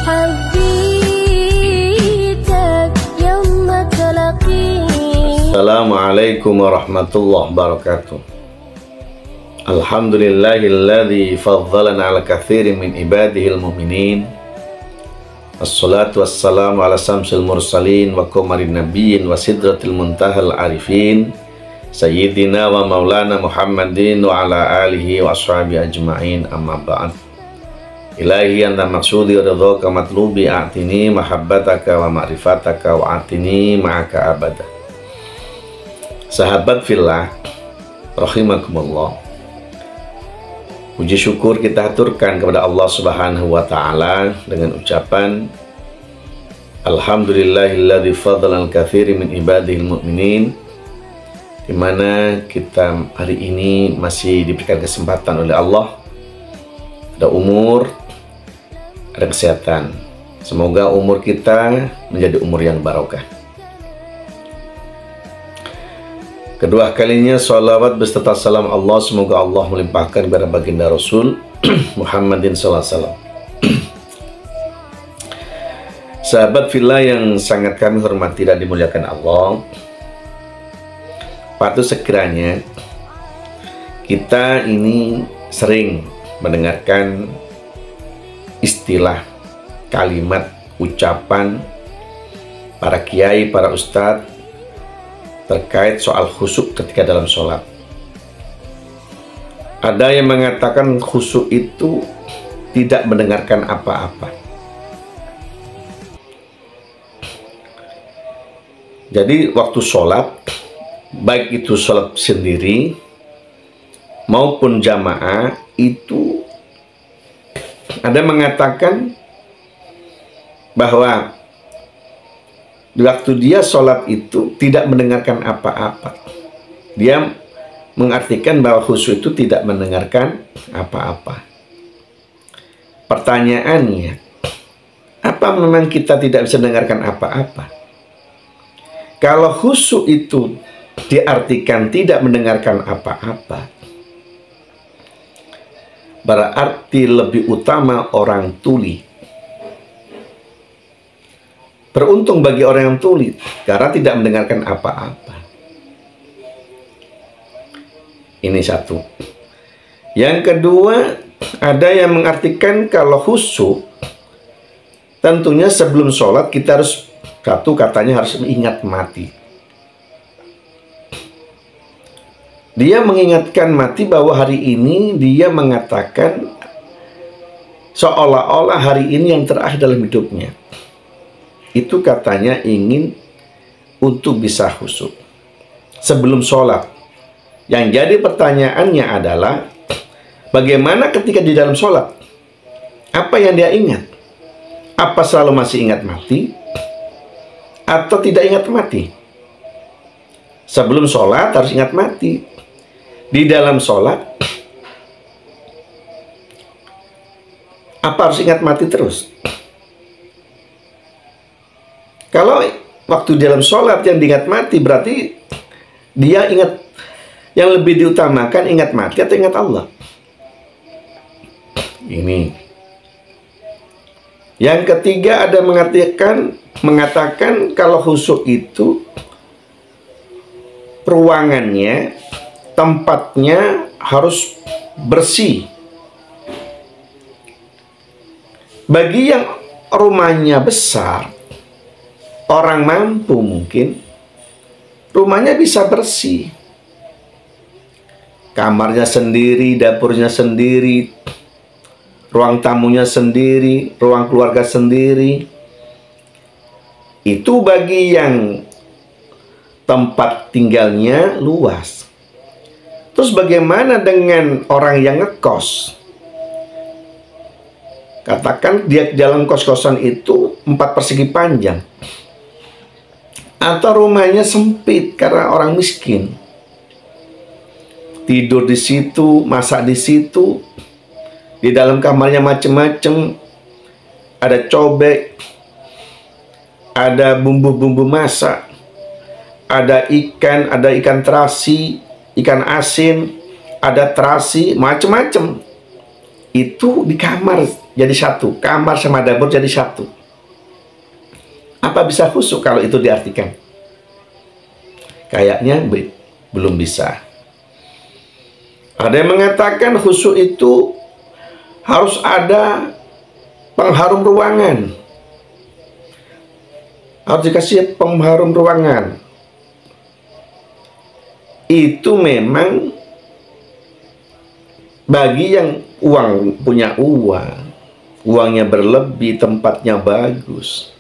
Assalamualaikum warahmatullahi wabarakatuh. Alhamdulillahilladzi faddalana ala katsirin min ibadihil mu'minin. Assalatu wassalamu ala samsil mursalin wa qamarin nabiyyin wa sidratil muntahal arifin Sayyidina wa maulana Muhammadin wa ala alihi wa ashabi ajma'in, amma ba'd. Ilahi anta maksudi ridhaka matlubi a'tini mahabbataka wa ma'rifataka wa a'tini ma'aka abada. Sahabat fillah rahimakumullah, puji syukur kita aturkan kepada Allah Subhanahu wa taala dengan ucapan Alhamdulillahilladzi fadhalal katsiri min ibadihil mu'minin, di mana kita hari ini masih diberikan kesempatan oleh Allah, ada umur, ada kesehatan. Semoga umur kita menjadi umur yang barokah. Kedua kalinya sholawat beserta salam Allah semoga Allah melimpahkan kepada baginda Rasul Muhammadin sallallahu alaihi wasallam. Sahabat fillah yang sangat kami hormati dan dimuliakan Allah, patut sekiranya kita ini sering mendengarkan istilah, kalimat, ucapan para kiai, para ustadz terkait soal khusyuk ketika dalam sholat. Ada yang mengatakan khusyuk itu tidak mendengarkan apa-apa. Jadi waktu sholat, baik itu sholat sendiri maupun jamaah, itu ada yang mengatakan bahwa waktu dia sholat itu tidak mendengarkan apa-apa. Dia mengartikan bahwa khusyuk itu tidak mendengarkan apa-apa. Pertanyaannya, apa memang kita tidak bisa mendengarkan apa-apa? Kalau khusyuk itu diartikan tidak mendengarkan apa-apa, berarti lebih utama orang tuli. Beruntung bagi orang yang tuli karena tidak mendengarkan apa-apa. Ini satu. Yang kedua, ada yang mengartikan kalau khusyuk, tentunya sebelum sholat kita harus, satu katanya harus mengingat mati. Dia mengingatkan mati bahwa hari ini dia mengatakan seolah-olah hari ini yang terakhir dalam hidupnya. Itu katanya ingin untuk bisa khusyuk sebelum sholat. Yang jadi pertanyaannya adalah bagaimana ketika di dalam sholat? Apa yang dia ingat? Apa selalu masih ingat mati? Atau tidak ingat mati? Sebelum sholat harus ingat mati. Di dalam sholat apa harus ingat mati terus? Kalau waktu dalam sholat yang diingat mati, berarti dia ingat, yang lebih diutamakan ingat mati atau ingat Allah? Ini. Yang ketiga ada mengatakan kalau khusyuk itu ruangannya, tempatnya harus bersih. Bagi yang rumahnya besar, orang mampu mungkin rumahnya bisa bersih, kamarnya sendiri, dapurnya sendiri, ruang tamunya sendiri, ruang keluarga sendiri. Itu bagi yang tempat tinggalnya luas. Terus bagaimana dengan orang yang ngekos? Katakan dia dalam kos-kosan itu 4 persegi panjang, atau rumahnya sempit karena orang miskin, tidur di situ, masak di situ, di dalam kamarnya macem-macem, ada cobek, ada bumbu-bumbu masak, ada ikan terasi, ikan asin, ada terasi, macem-macem. itu di kamar jadi satu, kamar sama dapur jadi satu. Apa bisa khusyuk kalau itu diartikan? Kayaknya belum bisa. Ada yang mengatakan khusyuk itu harus ada pengharum ruangan. Harus dikasih pengharum ruangan. Itu memang bagi yang punya uangnya berlebih, tempatnya bagus,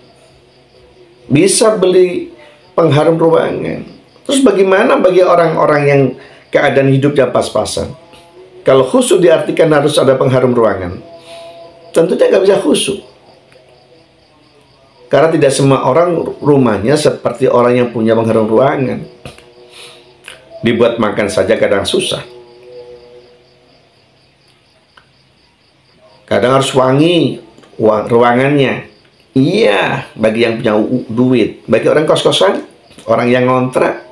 bisa beli pengharum ruangan. Terus bagaimana bagi orang-orang yang keadaan hidupnya pas-pasan? Kalau khusyuk diartikan harus ada pengharum ruangan, tentunya nggak bisa khusyuk. Karena tidak semua orang rumahnya seperti orang yang punya pengharum ruangan. Dibuat makan saja kadang susah. Kadang harus wangi ruangannya. Iya, bagi yang punya duit. Bagi orang kos-kosan, orang yang ngontrak,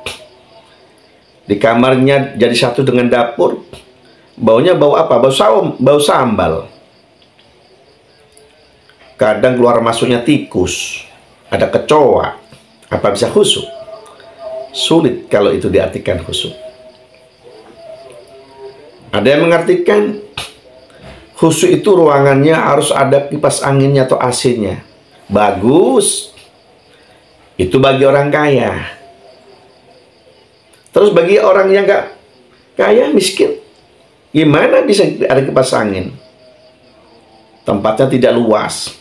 di kamarnya jadi satu dengan dapur, baunya bau apa? Bau sambal. Kadang keluar masuknya tikus, ada kecoa. Apa bisa khusyuk? Sulit kalau itu diartikan khusyuk. Ada yang mengartikan khusyuk itu ruangannya harus ada kipas anginnya atau AC-nya. Bagus. Itu bagi orang kaya. Terus bagi orang yang nggak kaya, miskin, gimana bisa ada kipas angin? Tempatnya tidak luas.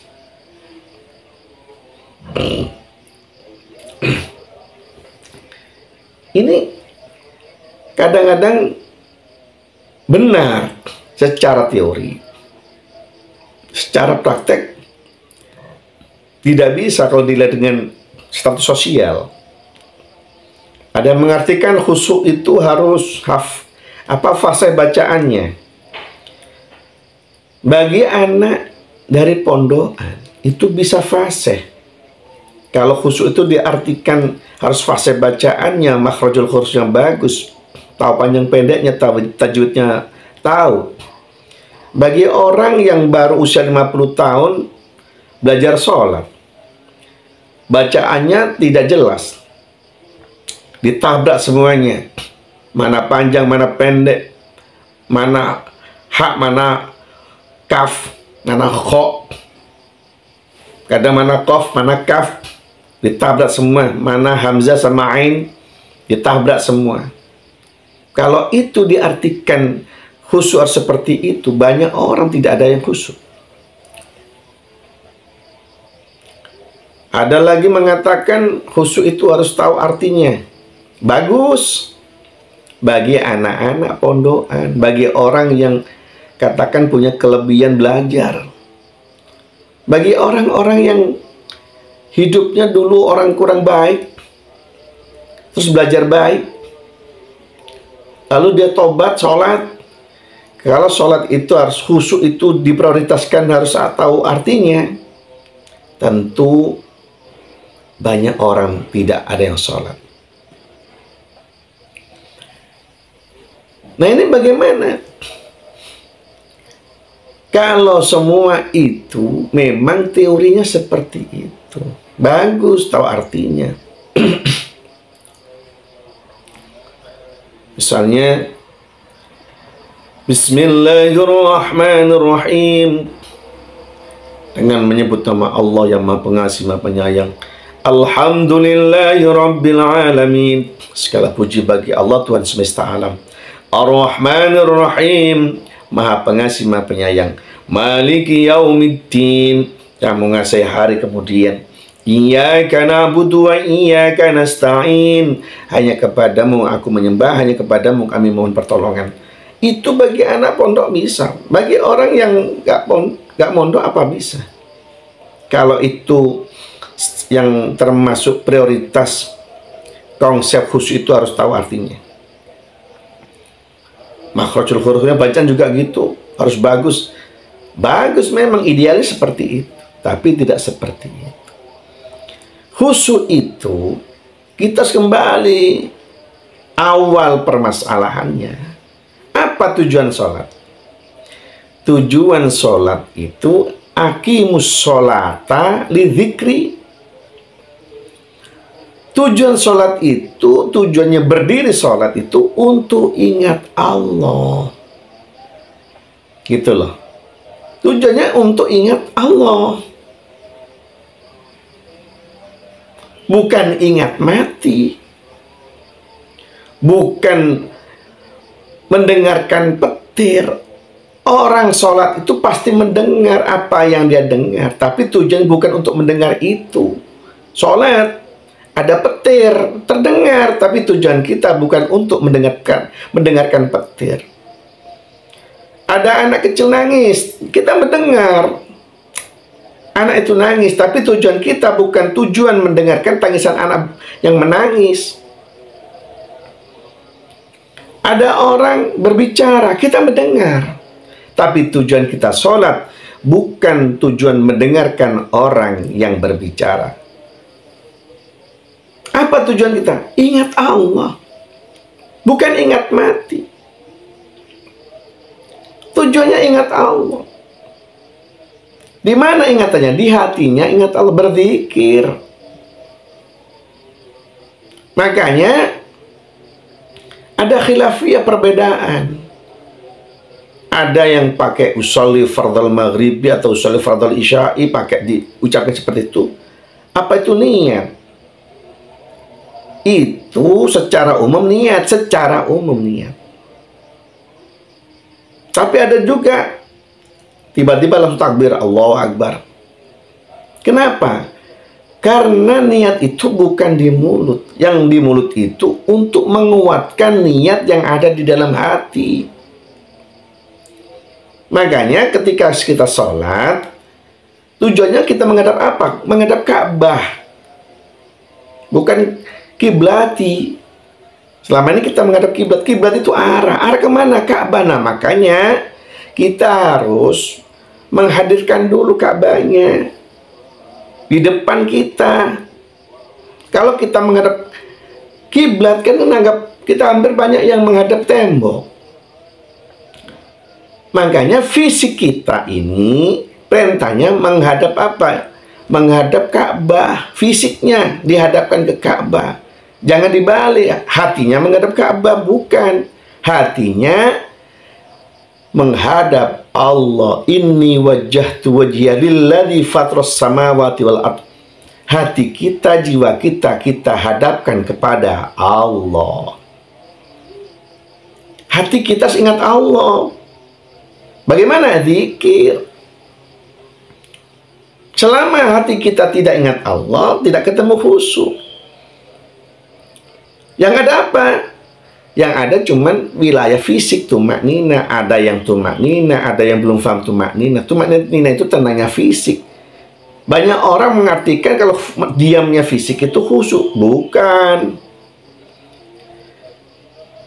Ini kadang-kadang benar secara teori. Secara praktek tidak bisa kalau dilihat dengan status sosial. Ada yang mengartikan khusyuk itu harus fase bacaannya. Bagi anak dari pondokan itu bisa fase. Kalau khusyuk itu diartikan harus fase bacaannya, makhrajul huruf yang bagus, tahu panjang pendeknya, tahu tajwidnya, tahu. Bagi orang yang baru usia 50 tahun belajar sholat, bacaannya tidak jelas, ditabrak semuanya, mana panjang, mana pendek, mana hak, mana kaf, mana kho, kadang mana kof, mana kaf, ditabrak semua, mana hamzah sama ain, ditabrak semua. Kalau itu diartikan khusyuk seperti itu, banyak orang tidak ada yang khusyuk. Ada lagi mengatakan khusyuk itu harus tahu artinya. Bagus bagi anak-anak pondokan, bagi orang yang katakan punya kelebihan belajar, bagi orang-orang yang hidupnya dulu orang kurang baik, terus belajar baik, lalu dia tobat, sholat. Kalau sholat itu harus khusyuk, itu diprioritaskan, harus tahu artinya. Tentu banyak orang tidak ada yang sholat. Nah, ini bagaimana? Kalau semua itu memang teorinya seperti itu, bagus tahu artinya. Misalnya Bismillahirrahmanirrahim, dengan menyebut nama Allah yang Maha Pengasih, Maha Penyayang. Alhamdulillahirabbil alamin, segala puji bagi Allah Tuhan semesta alam. Ar-Rahmanir-Rahim, Maha Pengasih, Maha Penyayang. Maliki yaumiddin, yang menguasai hari kemudian. Iyyaka na'budu wa iyyaka nasta'in, hanya kepadamu aku menyembah, hanya kepadamu kami mohon pertolongan. Itu bagi anak pondok bisa. Bagi orang yang gak mondok apa bisa? Kalau itu yang termasuk prioritas konsep khusyuk itu harus tahu artinya. Makhrajul hurufnya bacaan juga gitu, harus bagus. Bagus memang, idealnya seperti itu, tapi tidak seperti itu. Khusyuk itu kita kembali awal permasalahannya. Apa tujuan sholat? Tujuan sholat itu aqimus sholata lidzikri. Tujuan sholat itu, tujuannya berdiri sholat itu untuk ingat Allah. Gitu loh. Tujuannya untuk ingat Allah. Bukan ingat mati. Bukan mendengarkan petir. Orang sholat itu pasti mendengar apa yang dia dengar. Tapi tujuan bukan untuk mendengar itu. Sholat, ada petir, terdengar. Tapi tujuan kita bukan untuk mendengarkan petir. Ada anak kecil nangis, kita mendengar. Anak itu nangis, tapi tujuan kita bukan tujuan mendengarkan tangisan anak yang menangis. Ada orang berbicara, kita mendengar. Tapi tujuan kita sholat bukan tujuan mendengarkan orang yang berbicara. Apa tujuan kita? Ingat Allah. Bukan ingat mati. Tujuannya ingat Allah. Di mana ingatannya? Di hatinya ingat Allah, berzikir. Makanya ada khilafiyah, perbedaan. Ada yang pakai usolli fardal maghribi atau usolli fardal isya'i, pakai diucapkan seperti itu. Apa itu niat? Itu secara umum niat, secara umum niat. Tapi ada juga tiba-tiba langsung takbir, Allahu Akbar. Kenapa? Karena niat itu bukan di mulut. Yang di mulut itu untuk menguatkan niat yang ada di dalam hati. Makanya ketika kita sholat, tujuannya kita menghadap apa? Menghadap Ka'bah. Bukan kiblati. Selama ini kita menghadap kiblat. Kiblat itu arah. Arah kemana? Ka'bah. Nah, makanya kita harus menghadirkan dulu Ka'bahnya di depan kita. Kalau kita menghadap kiblat, kan kita hampir banyak yang menghadap tembok. Makanya fisik kita ini perintahnya menghadap apa? Menghadap Ka'bah. Fisiknya dihadapkan ke Ka'bah. Jangan dibalik. Hatinya menghadap Ka'bah, bukan. Hatinya menghadap Allah. Inni wajjahtu wajhiya lilladzi fatras samawati wal ardh. Hati kita, jiwa kita hadapkan kepada Allah. Hati kita ingat Allah. Bagaimana zikir? Selama hati kita tidak ingat Allah, tidak ketemu khusyuk. Yang ada apa? Yang ada cuman wilayah fisik, tumaknina. Ada yang tumaknina, ada yang belum paham tumaknina. Tumaknina itu tandanya fisik. Banyak orang mengartikan kalau diamnya fisik itu khusyuk. Bukan.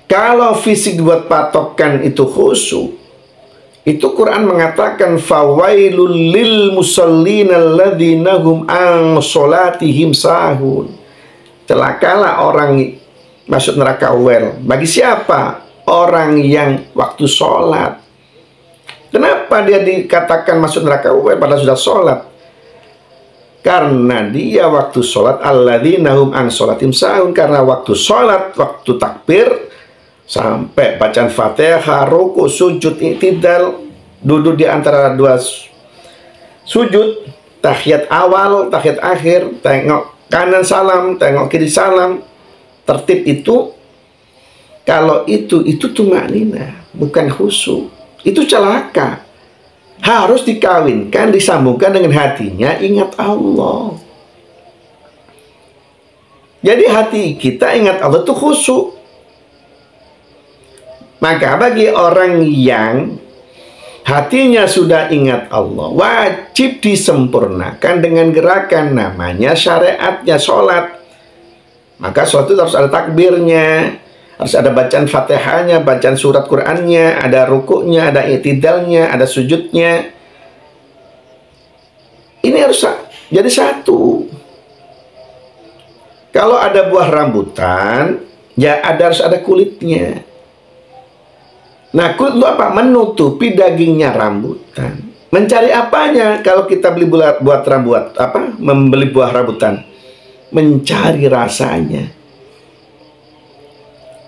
Kalau fisik buat patokan itu khusyuk, itu Quran mengatakan fawailul lil musallin alladzina hum an sholatihim sahun. Celakalah orang masuk neraka awal. Bagi siapa? Orang yang waktu sholat. Kenapa dia dikatakan masuk neraka awal padahal sudah sholat? Karena dia waktu sholat alladzina hum an sholatihim sahun. Karena waktu sholat, waktu takbir sampai bacaan Fatihah, ruku, sujud, i'tidal, duduk di antara dua sujud, tahiyat awal, tahiyat akhir, tengok kanan salam, tengok kiri salam, tertib itu. Kalau itu tumaknina, bukan khusyuk. Itu celaka. Harus dikawinkan, disambungkan dengan hatinya ingat Allah. Jadi hati kita ingat Allah itu khusyuk. Maka bagi orang yang hatinya sudah ingat Allah, wajib disempurnakan dengan gerakan namanya syariatnya sholat. Maka sholat itu harus ada takbirnya, harus ada bacaan Fatihahnya, bacaan surat Qur'annya, ada rukuknya, ada i'tidalnya, ada sujudnya. Ini harus jadi satu. Kalau ada buah rambutan, ya harus ada kulitnya. Nah, kulit untuk apa? Menutupi dagingnya rambutan. Mencari apanya kalau kita beli membeli buah rambutan? Mencari rasanya.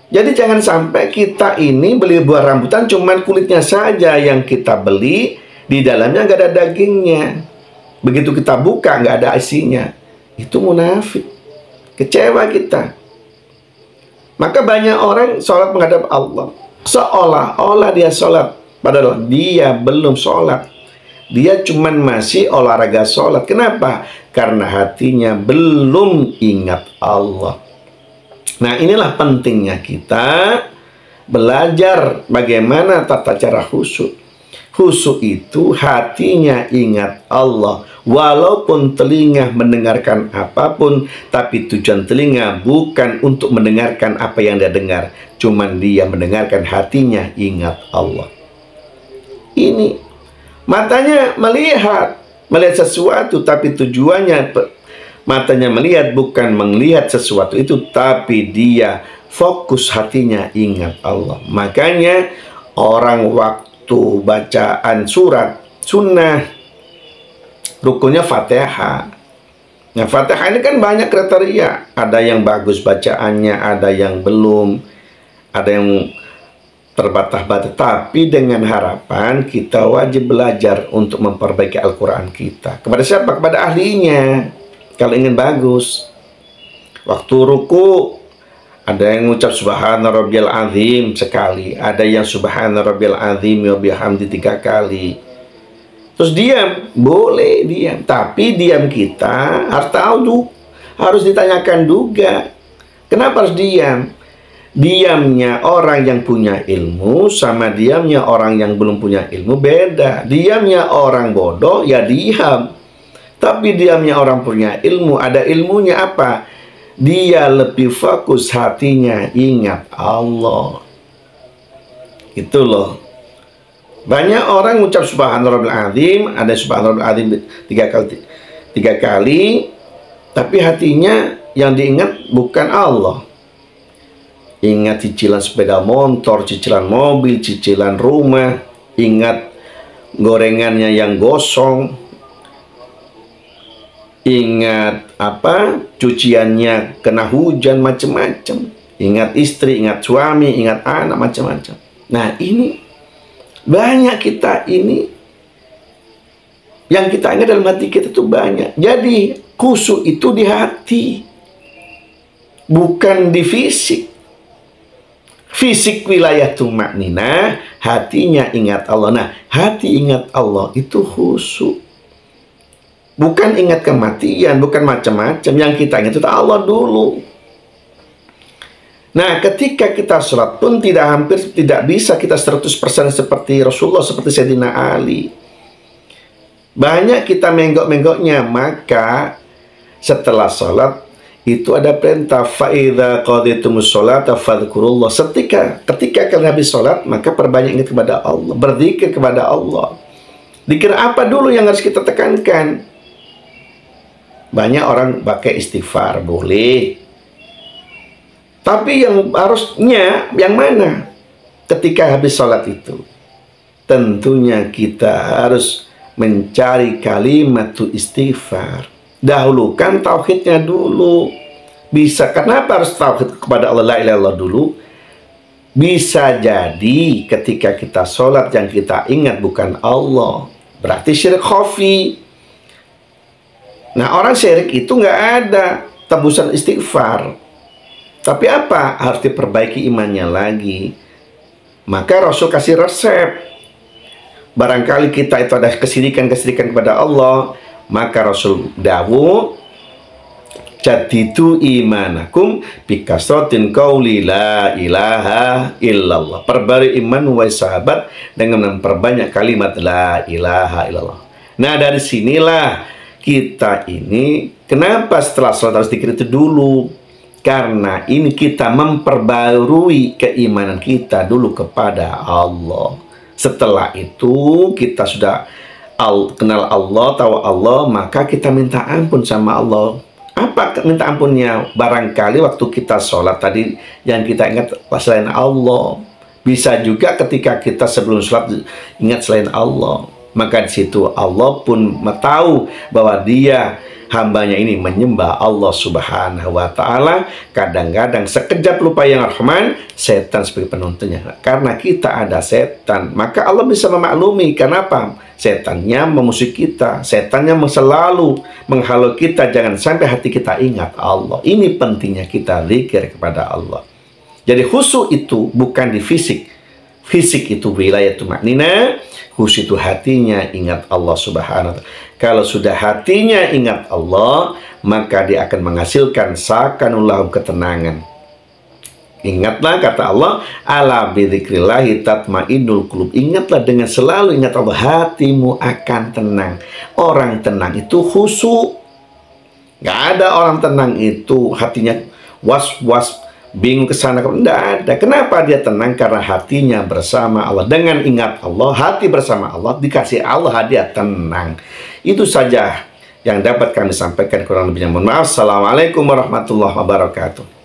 Jadi jangan sampai kita ini beli buah rambutan cuman kulitnya saja yang kita beli, di dalamnya nggak ada dagingnya. Begitu kita buka nggak ada isinya. Itu munafik. Kecewa kita. Maka banyak orang sholat menghadap Allah. Seolah-olah dia sholat. Padahal dia belum sholat. Dia cuman masih olahraga sholat. Kenapa? Karena hatinya belum ingat Allah. Nah, inilah pentingnya kita belajar bagaimana tata cara khusyuk. Khusyuk itu hatinya ingat Allah. Walaupun telinga mendengarkan apapun, tapi tujuan telinga bukan untuk mendengarkan apa yang dia dengar. Cuman dia mendengarkan, hatinya ingat Allah. Ini matanya melihat sesuatu, tapi tujuannya matanya melihat bukan melihat sesuatu itu, tapi dia fokus hatinya ingat Allah. Makanya orang waktu bacaan surat sunnah rukunnya Fatihah. Nah, Fatihah ini kan banyak kriteria. Ada yang bagus bacaannya, ada yang belum, ada yang terbatas-batas. Tapi dengan harapan kita wajib belajar untuk memperbaiki Al-Quran kita. Kepada siapa? Kepada ahlinya. Kalau ingin bagus, waktu ruku ada yang mengucap Subhana Rabbiyal Azim sekali, ada yang Subhana Rabbiyal Azim wa bihamdi 3 kali. Terus diam, boleh diam, tapi diam kita harus tahu, harus ditanyakan juga. Kenapa harus diam? Diamnya orang yang punya ilmu sama diamnya orang yang belum punya ilmu beda. Diamnya orang bodoh ya diam. Tapi diamnya orang punya ilmu, ada ilmunya apa? Dia lebih fokus hatinya ingat Allah. Itu loh. Banyak orang mengucap Subhanallah Azim, ada Subhanallah Azim 3 kali, tapi hatinya yang diingat bukan Allah. Ingat cicilan sepeda motor, cicilan mobil, cicilan rumah, ingat gorengannya yang gosong, ingat cuciannya kena hujan, macam-macam. Ingat istri, ingat suami, ingat anak, macam-macam. Nah, ini banyak kita ini yang kita ingat dalam hati kita itu banyak. Jadi khusyuk itu di hati, bukan di fisik. Fisik wilayah tumakninah, hatinya ingat Allah. Nah, hati ingat Allah itu khusyuk. Bukan ingat kematian, bukan macam-macam. Yang kita ingat itu Allah dulu. Nah, ketika kita sholat pun hampir tidak bisa kita 100% seperti Rasulullah, seperti Sayyidina Ali. Banyak kita menggok-menggoknya. Maka setelah sholat itu ada perintah fa'idha qaditumus sholata fadhkurullah. Ketika kalian habis sholat, maka perbanyak ingat kepada Allah, berzikir kepada Allah. Zikir apa dulu yang harus kita tekankan? Banyak orang pakai istighfar, boleh. Tapi yang harusnya yang mana? Ketika habis sholat itu, tentunya kita harus mencari kalimat istighfar. Dahulukan tauhidnya dulu. Bisa, kenapa harus tauhid kepada Allah, la ilaha illallah dulu? Bisa jadi ketika kita sholat yang kita ingat bukan Allah, berarti syirik khafi. Nah, orang syirik itu nggak ada tebusan istighfar. Tapi apa? Harus diperbaiki imannya lagi. Maka Rasul kasih resep. Barangkali kita itu ada kesirikan-kesirikan kepada Allah, maka Rasul dawuh, jadidu imanakum bikasratin qauli la ilaha illallah. Perbarui iman wahai sahabat dengan memperbanyak kalimat la ilaha illallah. Nah, dari sinilah kita ini, kenapa setelah sholat harus zikir itu dulu? Karena ini kita memperbarui keimanan kita dulu kepada Allah. Setelah itu kita sudah kenal Allah, tahu Allah, maka kita minta ampun sama Allah. Apa minta ampunnya? Barangkali waktu kita sholat tadi yang kita ingat selain Allah. Bisa juga ketika kita sebelum sholat ingat selain Allah, maka di situ Allah pun tahu bahwa dia hambanya ini menyembah Allah Subhanahu wa Ta'ala. Kadang-kadang sekejap lupa yang Rahman, setan sebagai penuntunnya. Karena kita ada setan, maka Allah bisa memaklumi. Kenapa? Setannya memusuhi kita, setannya selalu menghalau kita, jangan sampai hati kita ingat Allah. Ini pentingnya kita zikir kepada Allah. Jadi khusyuk itu bukan di fisik. Fisik itu wilayah tumaknina, khusyuk itu hatinya ingat Allah Subhanahu wa Ta'ala. Kalau sudah hatinya ingat Allah, maka dia akan menghasilkan sakanullahu ketenangan. Ingatlah kata Allah, ala bidzikrillahi tatmainnul qulub. Ingatlah dengan selalu ingat Allah, hatimu akan tenang. Orang tenang itu khusyuk. Gak ada orang tenang itu hatinya was-was, bingung kesana, tidak ada. Kenapa dia tenang? Karena hatinya bersama Allah. Dengan ingat Allah, hati bersama Allah, dikasih Allah hadiah tenang. Itu saja yang dapat kami sampaikan, kurang lebihnya mohon maaf. Assalamualaikum warahmatullahi wabarakatuh.